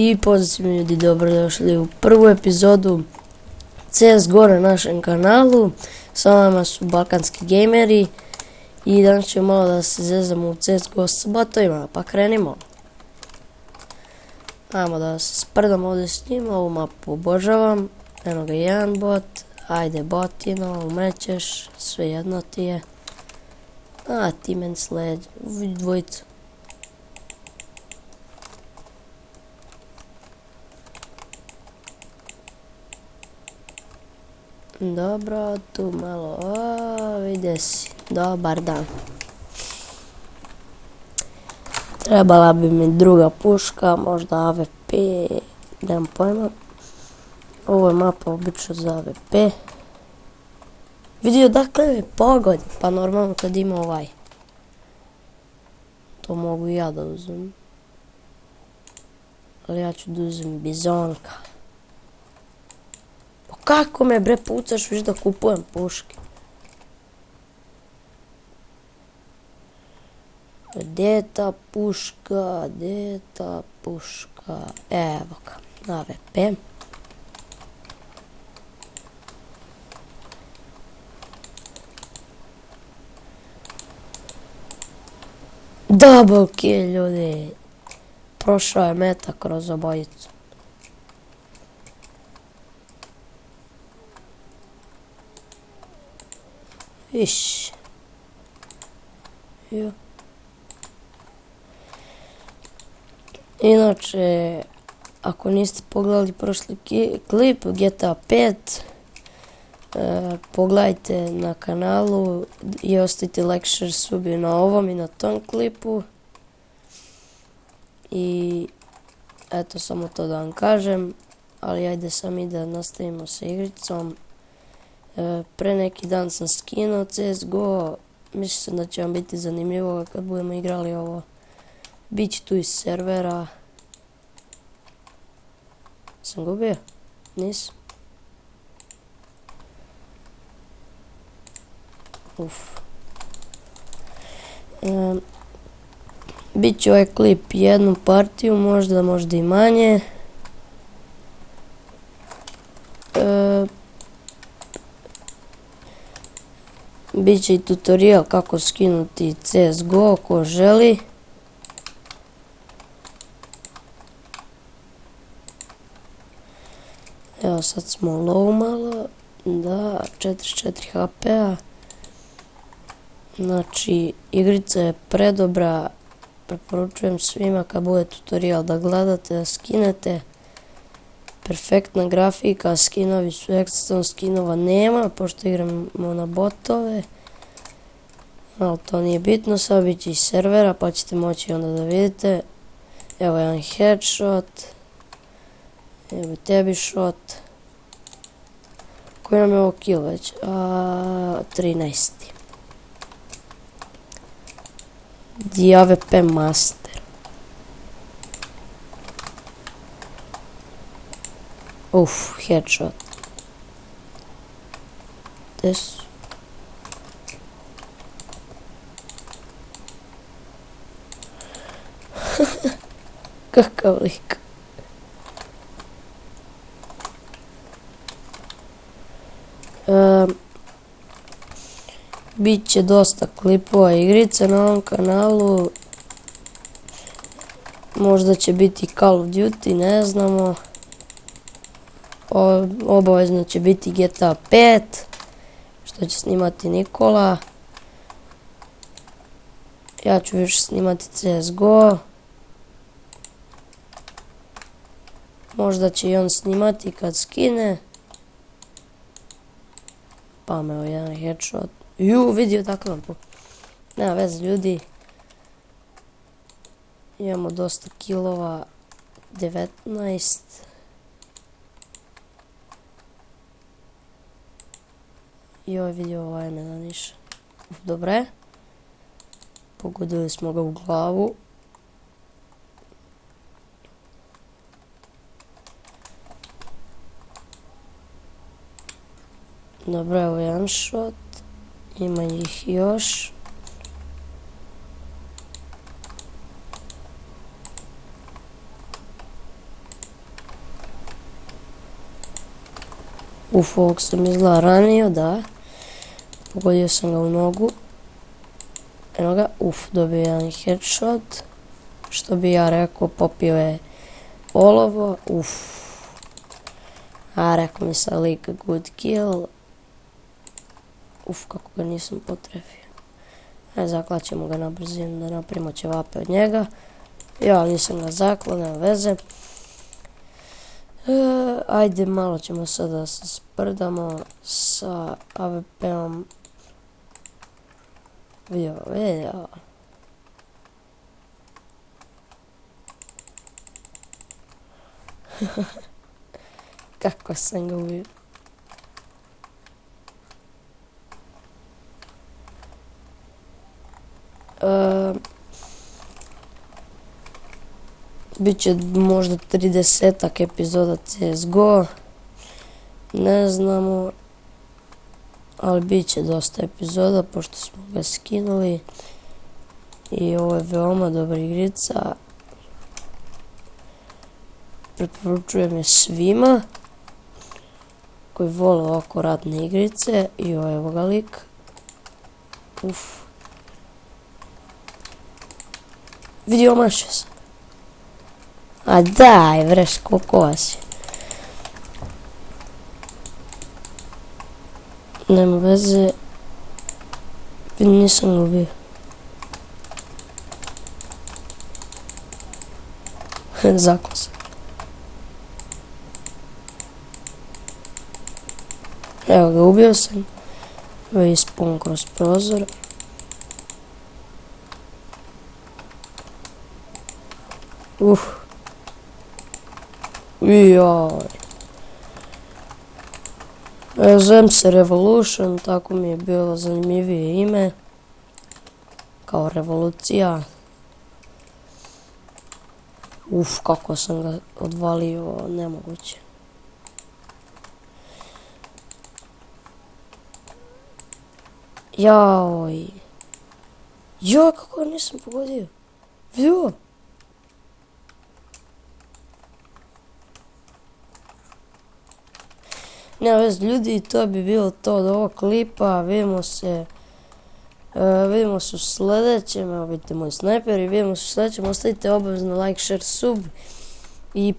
I pozdrav svima ljudi, dobrodošli u prvu epizodu CSGO na našem kanalu. Sa vama su Balkanski gameri i danas ćemo malo da se zezamo u CSGO s botovima, pa krenimo. Ajmo da se sprdam ovdje s njima, ovu mapu obožavam. Eno ga jedan bot, ajde botino, umećeš, sve jedno ti je. A ti men sled, dvojica. Dobro, tu malo, vide si, dobar dan. Trebala bi mi druga puška, možda AWP, nemam pojma. Ovo je mapa obično za AWP. Vidi odakle me pogodi, pa normalno kad ima ovaj. To mogu i ja da uzmem. Ali ja ću da uzmem bizonka. Kako me bre pucaš, viš da kupujem puške. Gdje je ta puška, gdje je ta puška, evo ga, AWP. Double kill ljudi, prošao je meta kroz obojicu. Viš. Jo. Inače, ako niste pogledali prošli klip GTA 5, pogledajte na kanalu i ostavite like, share, sub na ovom i na tom klipu. I eto, samo to da vam kažem, ali ajde sami da nastavimo sa igricom. Pre neki dan sam skinuo CSGO, mislim da će vam biti zanimljivo kad budemo igrali ovo. Biće tu iz servera. Sam gubio? Nisam. Biće ovaj klip jednu partiju, možda i manje. Biće i tutorial kako skinuti CSGO ko želi. Evo sad smo low malo, da, 44 HP-a. Znači, igrica je predobra, preporučujem svima kad bude tutorial da gledate, da skinete. Perfektna grafika, skinovi su ekstremno, skinova nema, pošto igramo na botove. Ali to nije bitno, sad bit će iz servera, pa ćete moći onda da vidite. Evo jedan headshot. Evo tebi shot. Koji nam je ovo kill već? 13. AWP master. Headshot. Gde su? Kakav lik. Biće dosta klipova igrice na ovom kanalu. Možda će biti Call of Duty, ne znamo. Obavezno će biti GTA 5, što će snimati Nikola. Ja ću više snimati CSGO. Možda će i on snimati kad skine. Pa me evo jedan headshot. Vidio tako lampu. Nema veze ljudi. Imamo dosta killova. 19. I ovaj vidio ovaj me naniša. Dobre. Pogodili smo ga u glavu. Dobro, evo jedan shot. Ima ih još. Ovog sam izgleda ranio, da. Pogodio sam ga u nogu. Eno ga, dobio jedan headshot. Što bi ja rekao, popio je olovo. A rekao mi sa lik good kill. Kako ga nisam potrefio. Zaklaćemo ga na brzinu da napravimo ćevape od njega. Ja nisam ga zaklao, nema veze. Ajde, malo ćemo sada se sprdamo sa AWP-om. Vidio. Kako sam ga ubio. Biće možda 30-ak epizoda CSGO, ne znamo, ali bit će dosta epizoda pošto smo ga skinuli i ovo je veoma dobra igrica. Preporučujem je svima koji vole ovako ratne igrice i evo ga lik. Vidio maše sam. A daj vreš, koliko vas je. Nema veze. Nisam ga ubio. Zaklo sam. Evo ga, ubio sam. Evo je ispon kroz prozor. Zovem se Revolution, tako mi je bilo zanimljivije ime. Kao revolucija. Kako sam ga odvalio, nemoguće. Jaoj. Kako nisam pogodio. Vidio. Nema vez ljudi, to bi bilo to od ovog klipa, vidimo se u sljedećem, evo vidite moj snajper i vidimo se u sljedećem, ostavite obavezno like, share, sub i